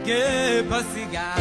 que pasiga,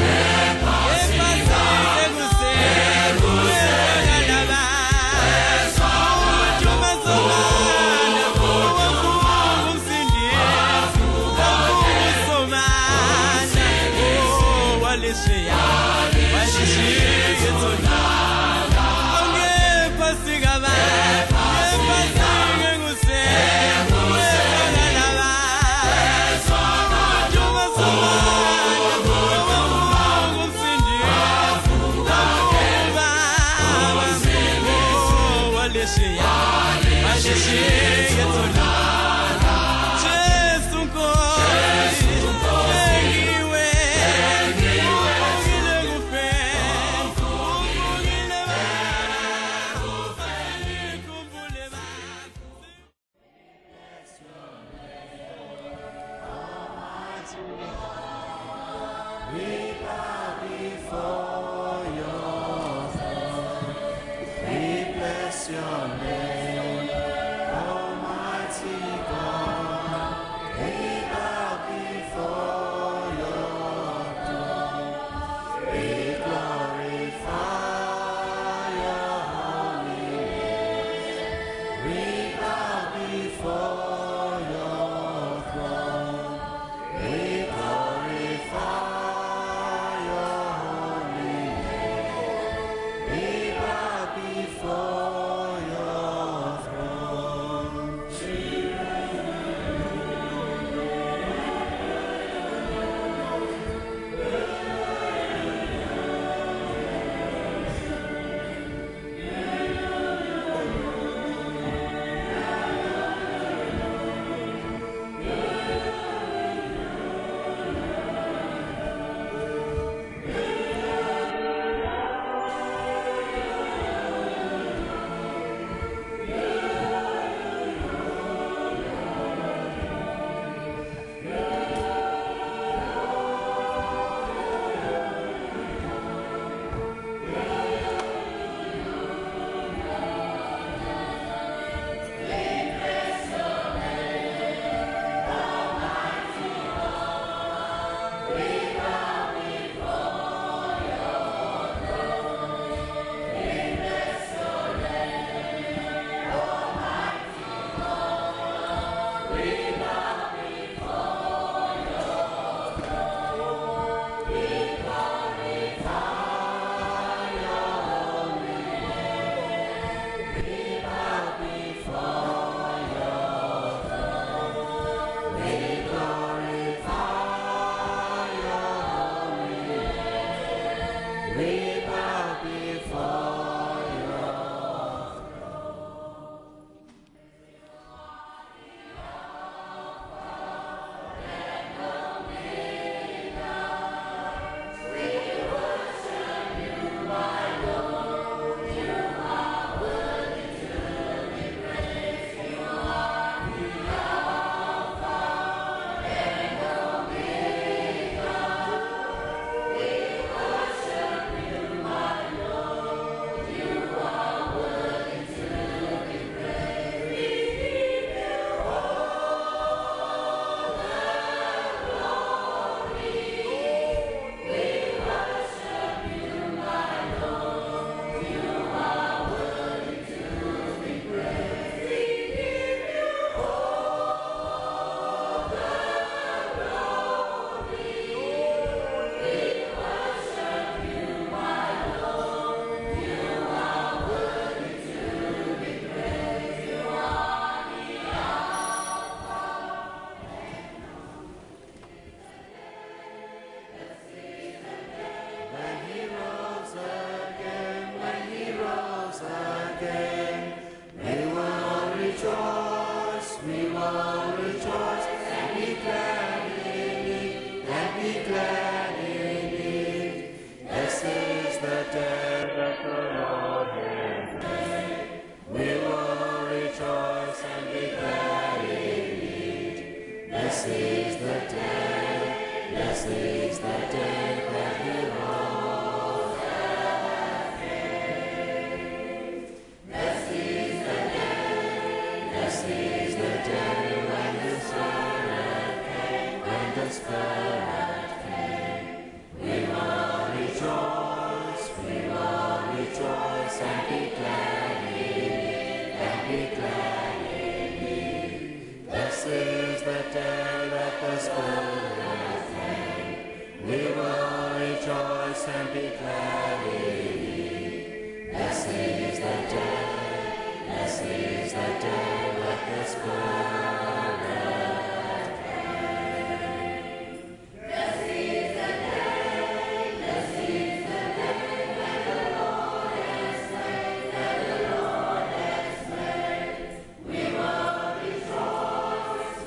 Spirit came. This is the day that the Spirit made. We will rejoice and be glad in it. This is the day that the Spirit made. This is the day that the Lord has made, We will rejoice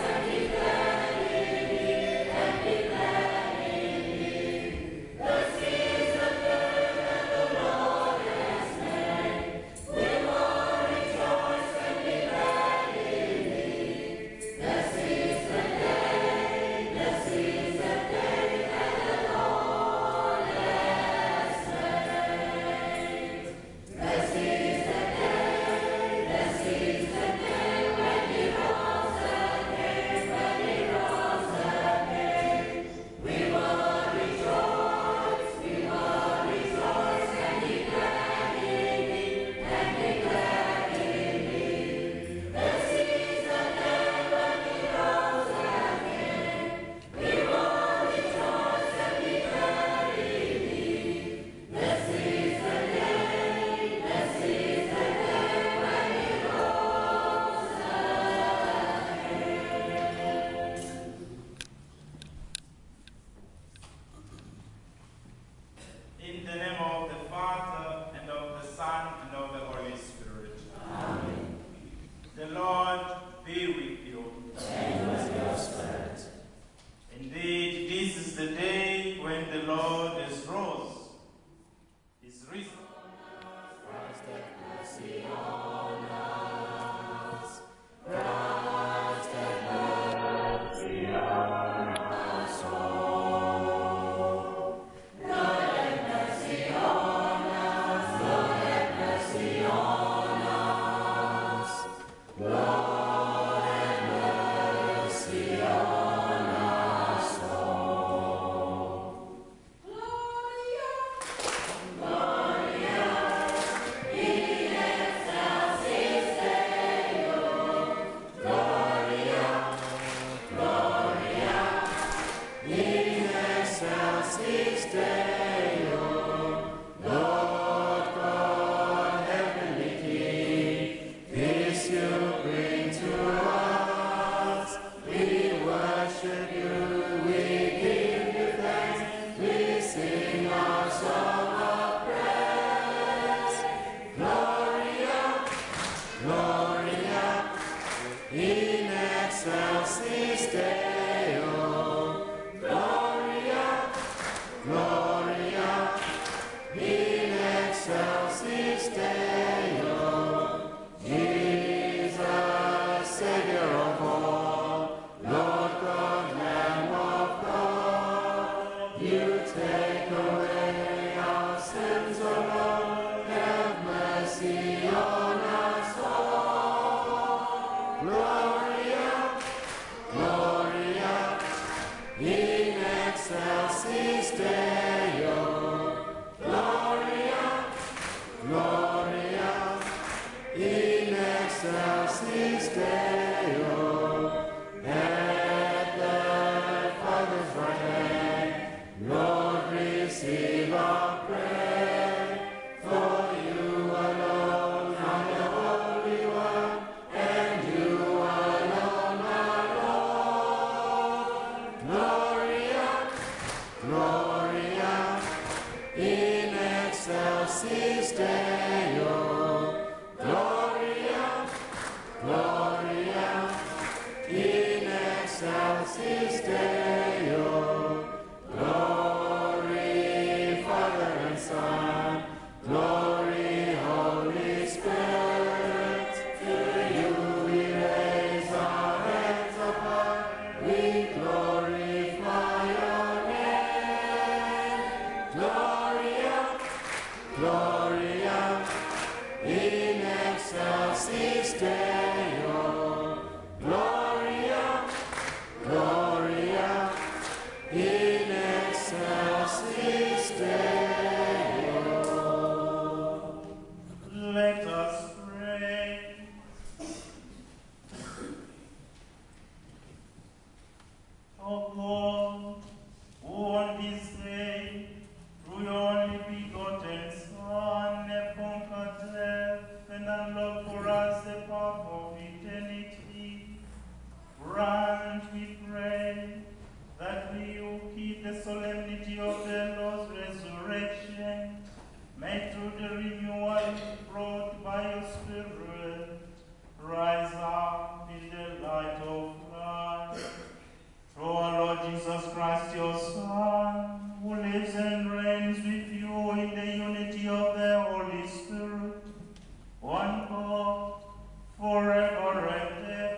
and be glad in it, This is the day that the Lord has made. We will rejoice and be glad in it. This is the day that the Lord has made. This is the day when He rose again, We will rejoice and be glad in it, This is the day when He rose again. We will rejoice and be glad in it. This is the day when He rose In the name of the Father, and of the Son, and of the Holy Spirit. Amen. The Lord be with you. And with your spirit. Indeed, this is the day when the Lord is risen. Christ have mercy on us. Christ have mercy on us all. Lord have mercy on us. Lord have mercy on us. Lord have mercy on us all. Gloria, Gloria, in excelsis Deo. Gloria, Gloria, in excelsis Deo. Lord God, heavenly King, this you bring to us. We worship you, we give you thanks, we sing our song of praise. Gloria, Gloria, in excelsis Deo. Gloria, Gloria, in excelsis Deo. Jesus, Savior of all, Lord God, Lamb of God, you take away our sins, O Lord, have mercy on us all. Gloria, Gloria, in excelsis Deo. Gloria, Gloria, in excelsis Deo. At the Father's right hand, Lord, receive our prayer. For you alone are the Holy One, and you alone are Lord. Gloria, Gloria, in excelsis Deo. Gloria, Gloria, in excelsis Deo. Glory, Father and Son, glory, Holy Spirit. To you we raise our hands up high, we glorify your name. Gloria, Gloria, in excelsis Deo. Gloria, Gloria, O God, who on this day, through your only begotten Son, have conquered death and unlocked for us the path of eternity, grant, we pray, that we who keep the solemnity of the Lord's resurrection may through the renewal brought by your Spirit rise up in the light of life. Through our Lord Jesus Christ, your Son, who lives and reigns with you in the unity of the Holy Spirit, one God, forever and ever.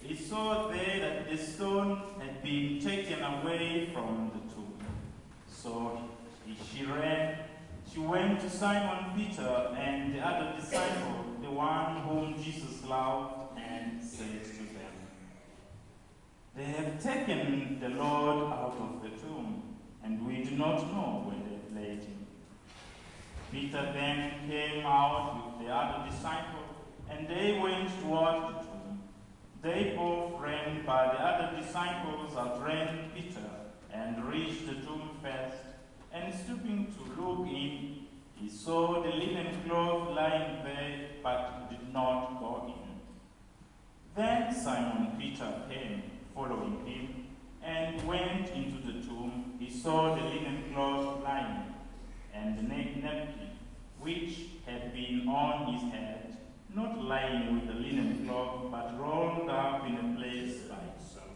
he saw there that the stone had been taken away from the tomb. So she went to Simon Peter and the other disciple, the one whom Jesus loved, and said to them, "They have taken the Lord out of the tomb, and we do not know where they laid him." Peter then came out with the other disciple, and they went toward the tomb. They both ran, but the other disciples outran Peter and reached the tomb first. And stooping to look in, he saw the linen cloth lying there, but did not go in. Then Simon Peter came, following him, and went into the tomb. He saw the linen cloth lying, and the napkin, which had been on his head, not lying with the linen cloth, but rolled up in a place by itself.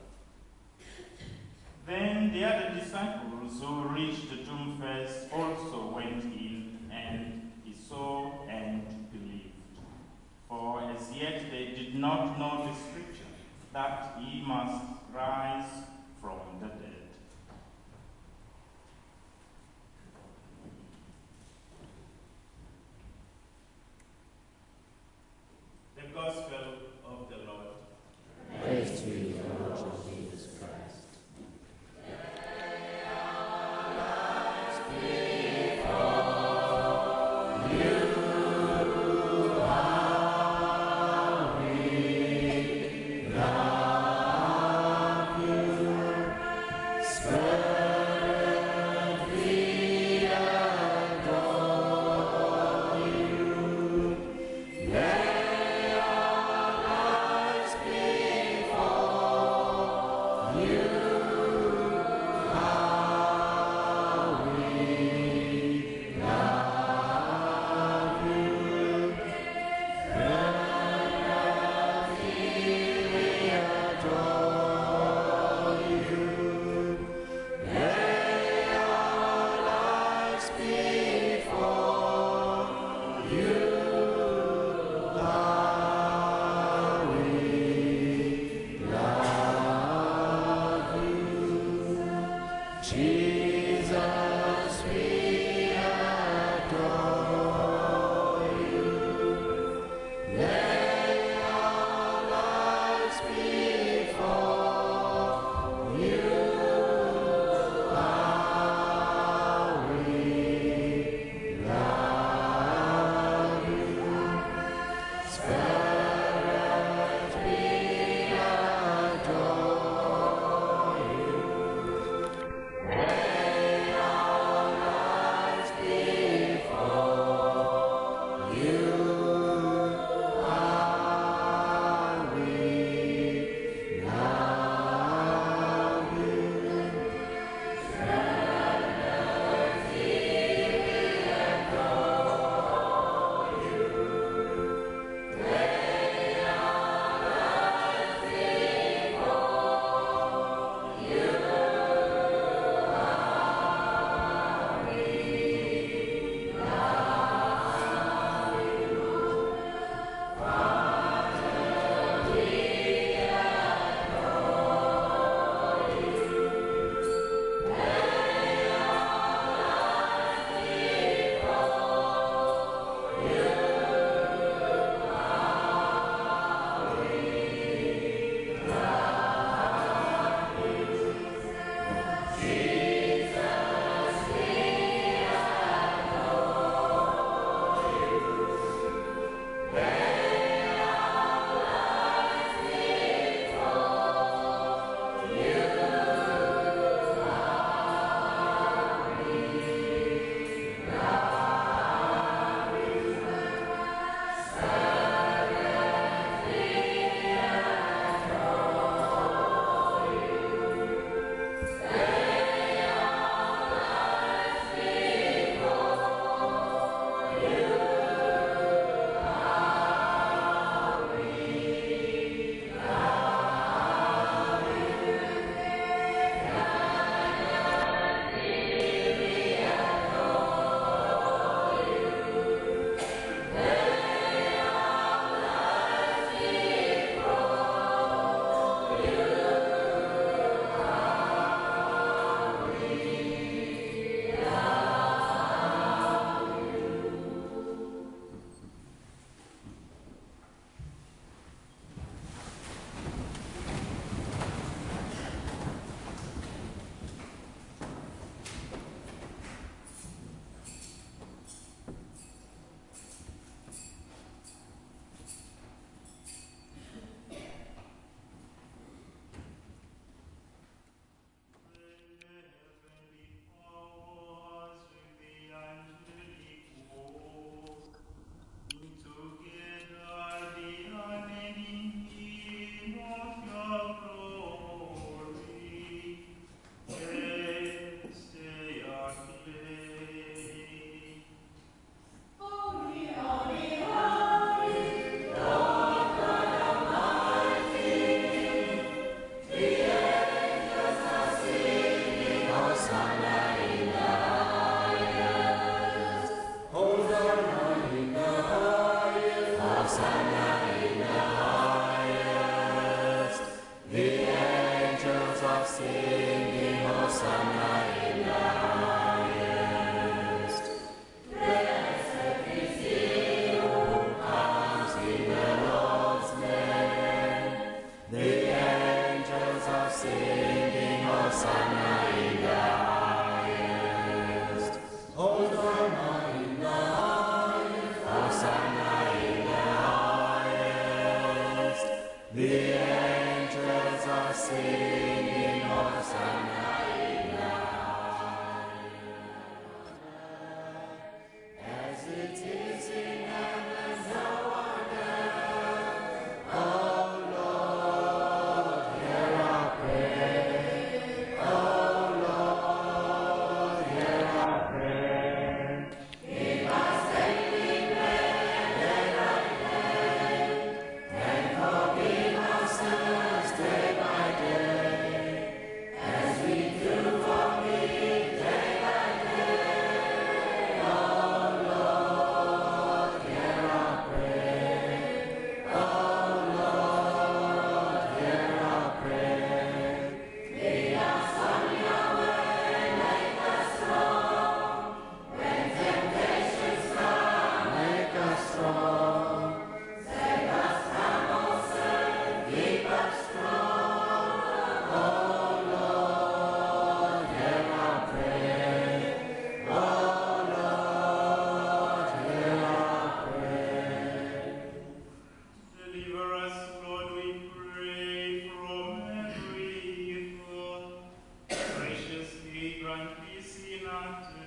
Then the other disciples who reached the tomb first also went in, and he saw and believed. For as yet they did not know the scripture, that he must rise from the dead. The Gospel of the Lord. Praise to you, Lord Jesus Christ. Amen.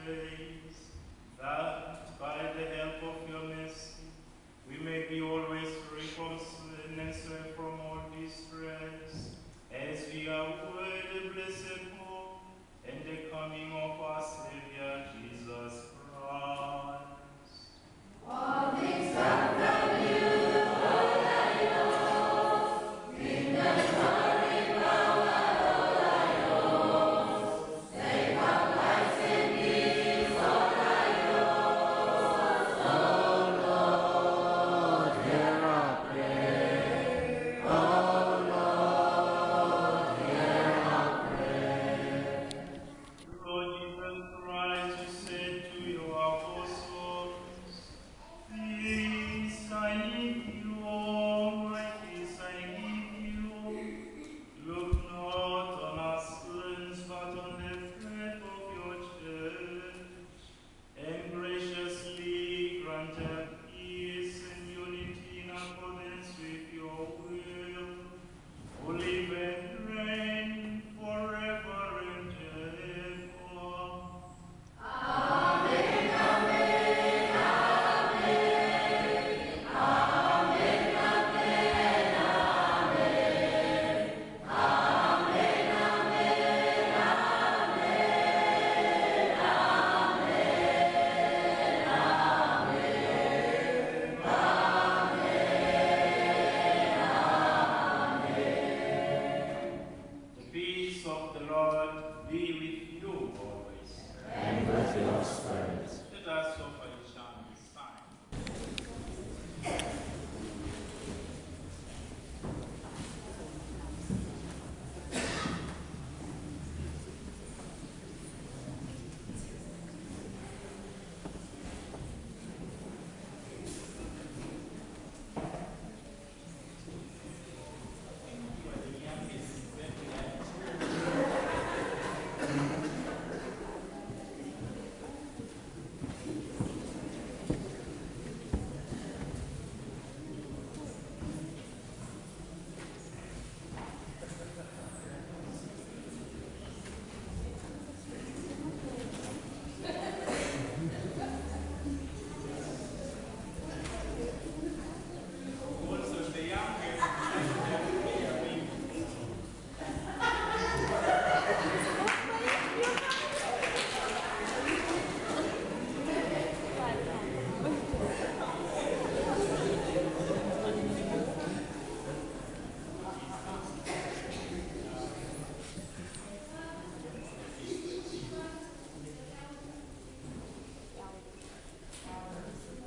ways, that by the help of your mercy, we may be always free from sin and safe from all distress, as we await the blessed hope and the coming of our Savior Jesus Christ. All things come from you, O Lord, kingdom, glory, power, O Lord, they come life and peace, O Lord. O Lord, hear our prayer. O Lord, hear our prayer. Lord Jesus Christ, you said to your apostles, peace I leave you, my peace I give you. Look not on our sins, but on the faith of your church, and graciously grant her peace and unity in accordance with your will, who live and reign forever and ever. Amen, amen, amen. Amen, amen, amen. Amen, amen, The peace of the Lord be with you always. and with your spirit. Let us offer each other this sign. Also, the youngest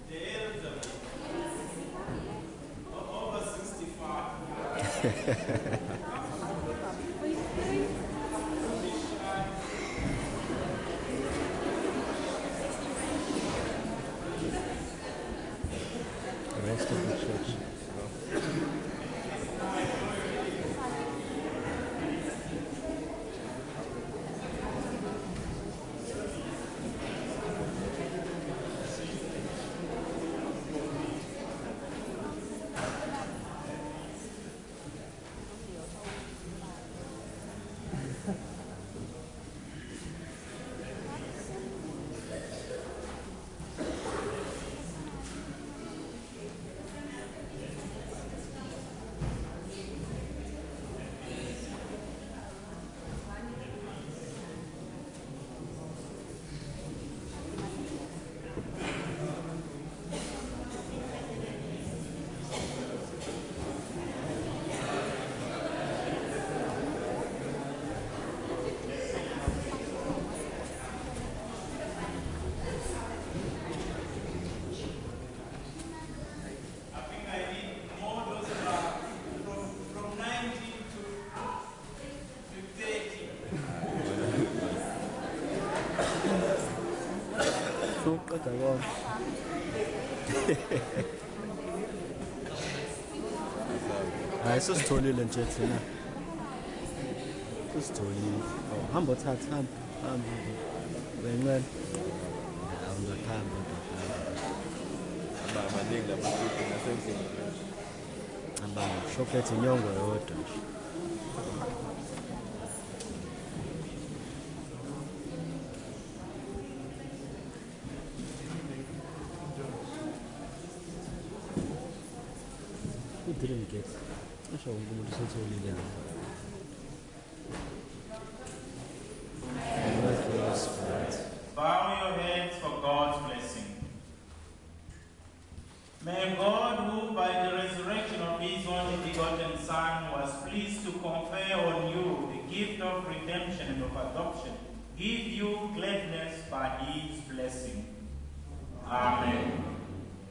the elderly, over 65. The rest of the church. I think I need more those from 19 to 30. Suqeda konke. Hayi sesitholile nje thina. Sesitholile. Oh, hamba uthatha hamba. Wencane. Hawu ndothamba. Maningi lamafuthi nasendlini. Hamba chocolate inyongo yodwa. Bow your heads for God's blessing. May God, who by the resurrection of his only begotten Son was pleased to confer on you the gift of redemption and of adoption, give you gladness by his blessing. Amen.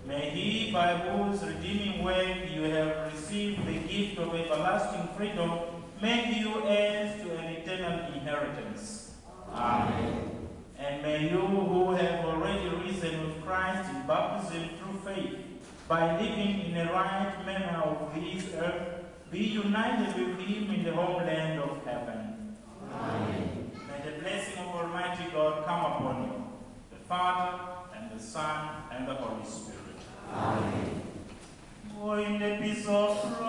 May he, by whose redeeming work you have received the gift of everlasting freedom, make you heirs to an eternal inheritance. Amen. And may you, who have already risen with Christ in baptism through faith, by living in a right manner of this earth, be united with him in the homeland of heaven. Amen. May the blessing of Almighty God come upon you, the Father, and the Son, and the Holy Spirit. Amen. Go in the peace of